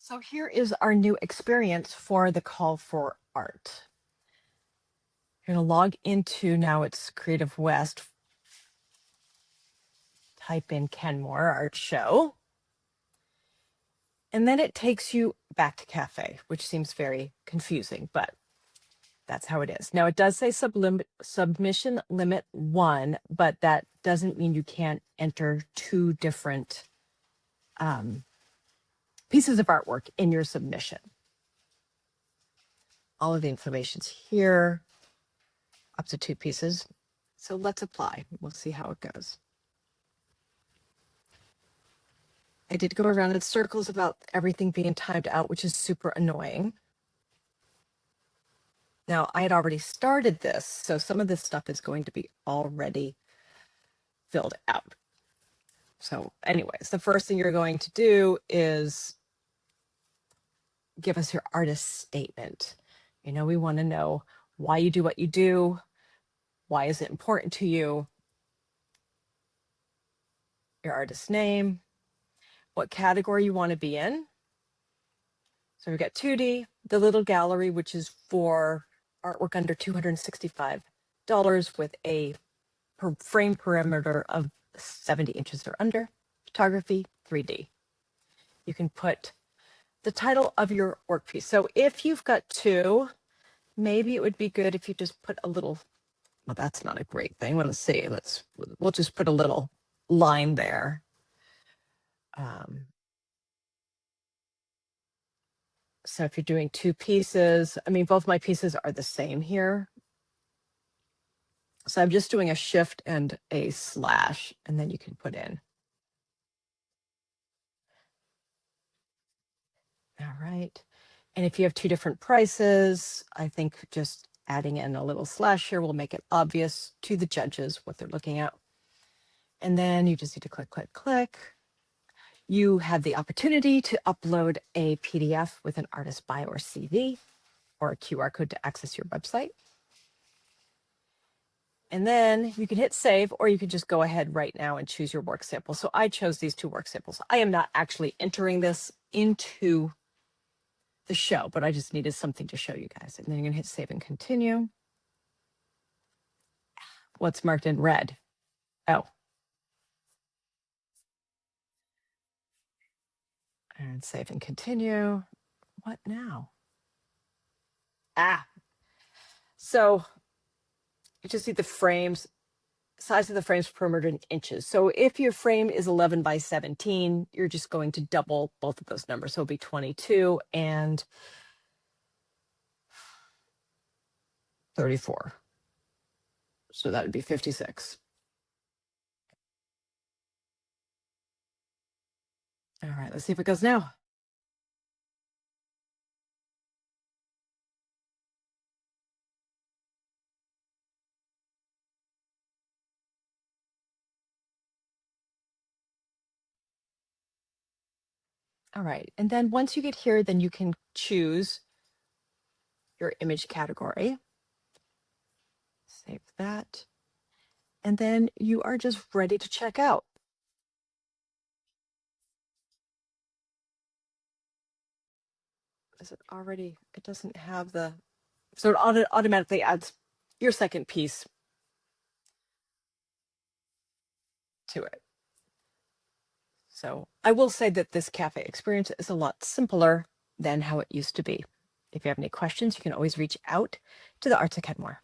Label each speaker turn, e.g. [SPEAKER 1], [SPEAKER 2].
[SPEAKER 1] So here is our new experience for the call for art. You're going to log into, now it's Creative West. Type in Kenmore Art Show. And then it takes you back to CaFÉ, which seems very confusing, but that's how it is. Now it does say submission limit 1, but that doesn't mean you can't enter 2 different pieces of artwork in your submission. All of the information's here, up to 2 pieces. So let's apply. We'll see how it goes. I did go around in circles about everything being timed out, which is super annoying. Now, I had already started this, so some of this stuff is going to be already filled out. So anyways, the first thing you're going to do is give us your artist statement. You know, we want to know why you do what you do. Why is it important to you? Your artist name, what category you want to be in. So we've got 2D, the little gallery, which is for artwork under $265 with a frame perimeter of 70 inches or under. Photography, 3D. You can put the title of your work piece. So if you've got 2, maybe it would be good if you just put a little, well, that's not a great thing. Let's see. We'll just put a little line there. So if you're doing 2 pieces, I mean, both my pieces are the same here. So I'm just doing a shift and a slash, and then you can put in. All right. And if you have 2 different prices, I think just adding in a little slash here will make it obvious to the judges what they're looking at. And then you just need to click, click, click. You have the opportunity to upload a PDF with an artist bio or CV or a QR code to access your website. And then you can hit save, or you can just go ahead right now and choose your work sample. So I chose these 2 work samples. I am not actually entering this into the show, but I just needed something to show you guys. And then you're going to hit save and continue. What's marked in red? Oh. And save and continue. What now? So you just see the frames, size of the frames per meter in inches. So if your frame is 11 by 17, you're just going to double both of those numbers. So it'll be 22 and 34. So that would be 56. All right, let's see if it goes now. All right, and then once you get here, then you can choose your image category. Save that. And then you are just ready to check out. Is it already, it doesn't have the, so it automatically adds your second piece to it. So I will say that this CaFÉ experience is a lot simpler than how it used to be. If you have any questions, you can always reach out to the Arts at Kenmore.